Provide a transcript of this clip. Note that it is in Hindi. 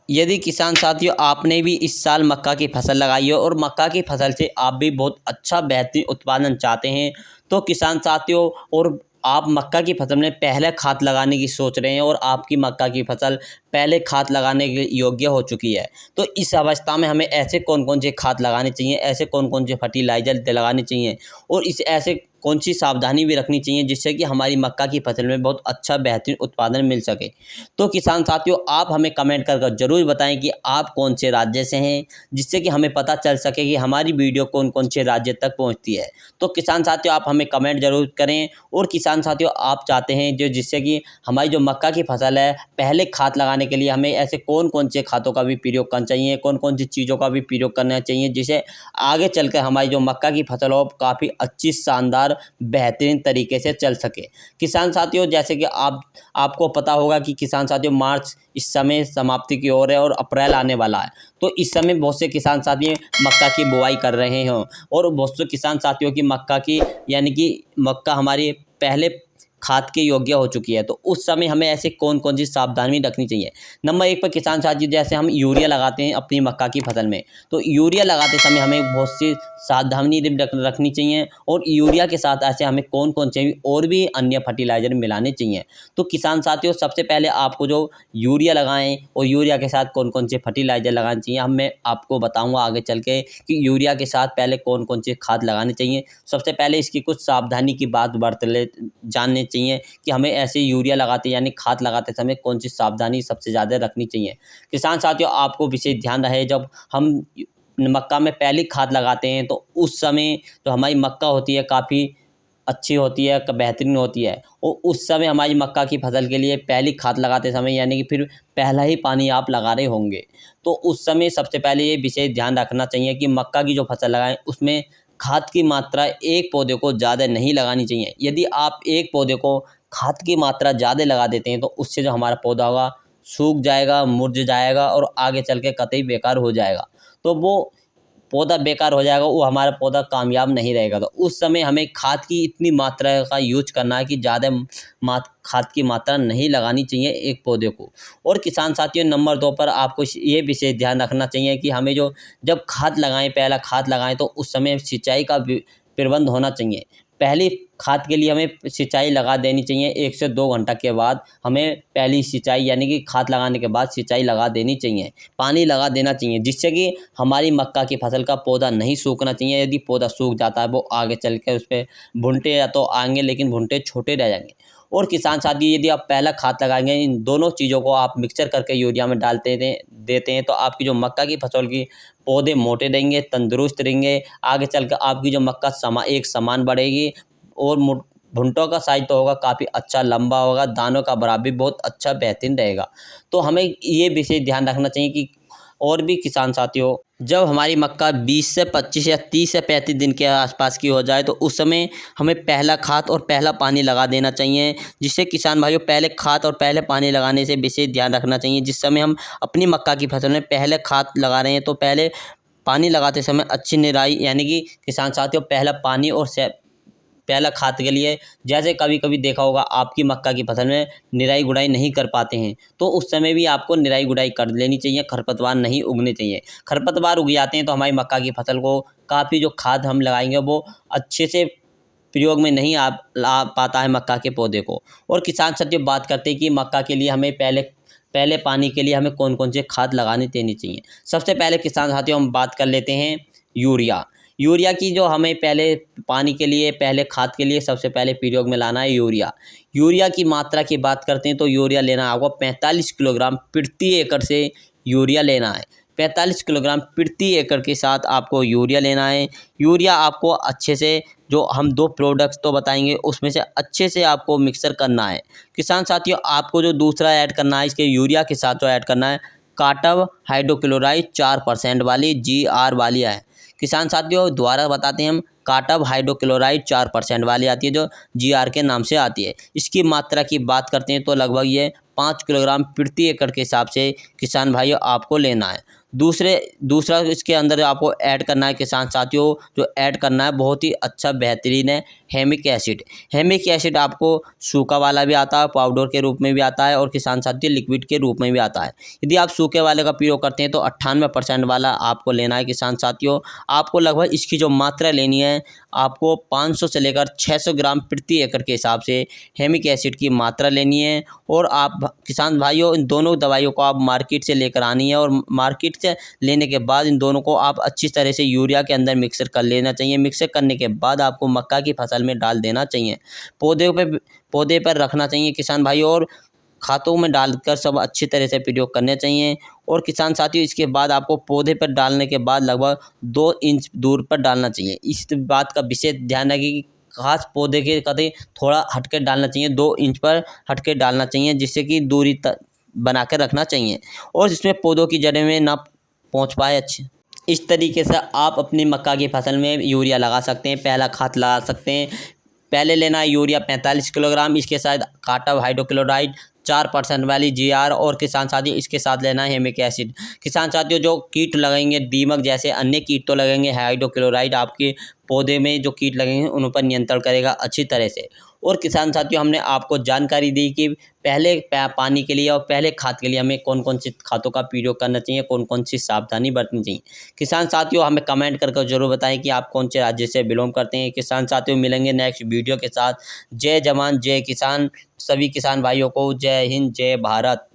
यदि किसान साथियों आपने भी इस साल मक्का की फसल लगाई हो और मक्का की फसल से आप भी बहुत अच्छा बेहतरीन उत्पादन चाहते हैं, तो किसान साथियों और आप मक्का की फसल में पहले खाद लगाने की सोच रहे हैं और आपकी मक्का की फसल पहले खाद लगाने के योग्य हो चुकी है, तो इस अवस्था में हमें ऐसे कौन कौन से खाद लगाने चाहिए, ऐसे कौन कौन से फर्टिलाइज़र लगाने चाहिए और इस ऐसे कौन सी सावधानी भी रखनी चाहिए जिससे कि हमारी मक्का की फसल में बहुत अच्छा बेहतरीन उत्पादन मिल सके। तो किसान साथियों आप हमें कमेंट कर ज़रूर बताएं कि आप कौन से राज्य से हैं, जिससे कि हमें पता चल सके कि हमारी वीडियो कौन कौन से राज्य तक पहुंचती है। तो किसान साथियों आप हमें कमेंट ज़रूर करें। और किसान साथियों आप चाहते हैं जो जिससे कि हमारी जो मक्का की फसल है पहले खाद लगाने के लिए हमें ऐसे कौन कौन से खादों का भी प्रयोग करना चाहिए, कौन कौन सी चीज़ों का भी प्रयोग करना चाहिए जिसे आगे चलकर हमारी जो मक्का की फसल हो काफ़ी अच्छी शानदार बेहतरीन तरीके से चल सके। किसान साथियों जैसे कि आपको पता होगा कि किसान साथियों मार्च इस समय समाप्ति की ओर है और अप्रैल आने वाला है, तो इस समय बहुत से किसान साथी मक्का की बुआई कर रहे हैं और बहुत से किसान साथियों की मक्का की यानी कि मक्का हमारी पहले खाद के योग्य हो चुकी है। तो उस समय हमें ऐसे कौन कौन सी सावधानी रखनी चाहिए। नंबर 1 पर किसान साथी जैसे हम यूरिया लगाते हैं अपनी मक्का की फसल में, तो यूरिया लगाते समय हमें बहुत सी सावधानी रखनी चाहिए और यूरिया के साथ ऐसे हमें कौन कौन से और भी अन्य फर्टिलाइज़र मिलाने चाहिए। तो किसान साथियों सबसे पहले आपको जो यूरिया लगाएं और यूरिया के साथ कौन कौन से फर्टिलाइज़र लगाने चाहिए हम मैं आपको बताऊंगा आगे चल के कि यूरिया के साथ पहले कौन कौन से खाद लगाने चाहिए। सबसे पहले इसकी कुछ सावधानी की बात जानने चाहिए कि हमें ऐसे यूरिया लगाते यानी खाद लगाते समय कौन सी सावधानी सबसे ज़्यादा रखनी चाहिए। किसान साथियों आपको विशेष ध्यान रहे जब हम मक्का में पहली खाद लगाते हैं तो उस समय जो हमारी मक्का होती है काफ़ी अच्छी होती है, बेहतरीन होती है और उस समय हमारी मक्का की फसल के लिए पहली खाद लगाते समय यानी कि फिर पहला ही पानी आप लगा रहे होंगे, तो उस समय सबसे पहले ये विशेष ध्यान रखना चाहिए कि मक्का की जो फसल लगाएं उसमें खाद की मात्रा एक पौधे को ज़्यादा नहीं लगानी चाहिए। यदि आप एक पौधे को खाद की मात्रा ज़्यादा लगा देते हैं तो उससे जो हमारा पौधा होगा सूख जाएगा, मुरझ जाएगा और आगे चल के कतई बेकार हो जाएगा। तो वो पौधा बेकार हो जाएगा, वो हमारा पौधा कामयाब नहीं रहेगा। तो उस समय हमें खाद की इतनी मात्रा का यूज करना है कि ज़्यादा खाद की मात्रा नहीं लगानी चाहिए एक पौधे को। और किसान साथियों नंबर 2 पर आपको ये विशेष ध्यान रखना चाहिए कि हमें जो जब खाद लगाएं पहला खाद लगाएं तो उस समय सिंचाई का प्रबंध होना चाहिए। पहली खाद के लिए हमें सिंचाई लगा देनी चाहिए 1 से 2 घंटा के बाद हमें पहली सिंचाई यानी कि खाद लगाने के बाद सिंचाई लगा देनी चाहिए, पानी लगा देना चाहिए जिससे कि हमारी मक्का की फसल का पौधा नहीं सूखना चाहिए। यदि पौधा सूख जाता है वो आगे चल के उस पर भुंटे या तो आएंगे लेकिन भुंटे छोटे रह जाएंगे। और किसान साथी यदि आप पहला खाद लगाएंगे इन दोनों चीज़ों को आप मिक्सर करके यूरिया में देते हैं तो आपकी जो मक्का की फसल की पौधे मोटे रहेंगे, तंदुरुस्त रहेंगे, आगे चल कर आपकी जो मक्का एक समान बढ़ेगी और भुंटों का साइज तो होगा काफ़ी अच्छा लंबा होगा, दानों का बराबर भी बहुत अच्छा बेहतरीन रहेगा। तो हमें ये विशेष ध्यान रखना चाहिए कि और भी किसान साथियों जब हमारी मक्का 20 से 25 या 30 से 35 दिन के आसपास की हो जाए तो उस समय हमें पहला खाद और पहला पानी लगा देना चाहिए, जिससे किसान भाइयों पहले खाद और पहले पानी लगाने से विशेष ध्यान रखना चाहिए। जिस समय हम अपनी मक्का की फसल में पहले खाद लगा रहे हैं तो पहले पानी लगाते समय अच्छी निराई यानी कि किसान साथियों पहला पानी और पहला खाद के लिए जैसे कभी कभी देखा होगा आपकी मक्का की फसल में निराई गुड़ाई नहीं कर पाते हैं तो उस समय भी आपको निराई गुड़ाई कर लेनी चाहिए, खरपतवार नहीं उगने चाहिए। खरपतवार उग जाते हैं तो हमारी मक्का की फसल को काफ़ी जो खाद हम लगाएंगे वो अच्छे से प्रयोग में नहीं ला पाता है मक्का के पौधे को। और किसान साथियों बात करते हैं कि मक्का के लिए हमें पहले पानी के लिए हमें कौन कौन से खाद लगाने देनी चाहिए। सबसे पहले किसान साथियों हम बात कर लेते हैं यूरिया की जो हमें पहले पानी के लिए पहले खाद के लिए सबसे पहले प्रयोग में लाना है यूरिया की मात्रा की बात करते हैं तो यूरिया लेना होगा 45 किलोग्राम प्रति एकड़ से यूरिया लेना है। 45 किलोग्राम प्रति एकड़ के साथ आपको यूरिया लेना है। यूरिया आपको अच्छे से जो हम 2 प्रोडक्ट्स तो बताएंगे उसमें से अच्छे से आपको मिक्सर करना है। किसान साथियों आपको जो दूसरा ऐड करना है इसके यूरिया के साथ जो ऐड करना है काटव हाइड्रोक्लोराइड 4% वाली GR वाली है। किसान साथियों दोबारा बताते हैं हम काटव हाइड्रोक्लोराइड 4% वाली आती है जो GR के नाम से आती है। इसकी मात्रा की बात करते हैं तो लगभग ये 5 किलोग्राम प्रति एकड़ के हिसाब से किसान भाइयों आपको लेना है। दूसरा इसके अंदर आपको ऐड करना है किसान साथियों, जो ऐड करना है बहुत ही अच्छा बेहतरीन है हेमिक एसिड। हेमिक एसिड आपको सूखा वाला भी आता है, पाउडर के रूप में भी आता है और किसान साथियों लिक्विड के रूप में भी आता है। यदि आप सूखे वाले का प्रयोग करते हैं तो 98% वाला आपको लेना है किसान साथियों। आपको लगभग इसकी जो मात्रा लेनी है, आपको 500 से लेकर 600 ग्राम प्रति एकड़ के हिसाब से हेमिक एसिड की मात्रा लेनी है। और आप किसान भाइयों, इन दोनों दवाइयों को आप मार्केट से लेकर आनी है और मार्केट से लेने के बाद इन दोनों को आप अच्छी तरह से यूरिया के अंदर मिक्सर कर लेना चाहिए। मिक्सर करने के बाद आपको मक्का की फसल में डाल देना चाहिए, पौधे पर रखना चाहिए किसान भाइयों, और खातों में डालकर सब अच्छी तरह से प्रयोग करने चाहिए। और किसान साथियों, इसके बाद आपको पौधे पर डालने के बाद लगभग 2 इंच दूर पर डालना चाहिए। इस बात का विशेष ध्यान रखें कि खास पौधे के कतई थोड़ा हटके डालना चाहिए, 2 इंच पर हटके डालना चाहिए, जिससे कि दूरी बना कर रखना चाहिए और जिसमें पौधों की जड़ें में ना पहुँच पाए। अच्छे इस तरीके से आप अपनी मक्का की फसल में यूरिया लगा सकते हैं, पहला खाद लगा सकते हैं। पहले लेना है यूरिया 45 किलोग्राम, इसके साथ काटा हाइड्रोक्लोराइड 4% वाली GR, और किसान साथियों इसके साथ लेना है हेमिक एसिड। किसान साथियों, जो कीट लगेंगे, दीमक जैसे अन्य कीट तो लगेंगे, हाइड्रोक्लोराइड आपके पौधे में जो कीट लगेंगे उन पर नियंत्रण करेगा अच्छी तरह से। और किसान साथियों, हमने आपको जानकारी दी कि पहले पानी के लिए और पहले खाद के लिए हमें कौन कौन सी खादों का प्रयोग करना चाहिए, कौन कौन सी सावधानी बरतनी चाहिए। किसान साथियों, हमें कमेंट करके ज़रूर बताएं कि आप कौन से राज्य से बिलोंग करते हैं। किसान साथियों, मिलेंगे नेक्स्ट वीडियो के साथ। जय जवान जय किसान, सभी किसान भाइयों को जय हिंद, जय भारत।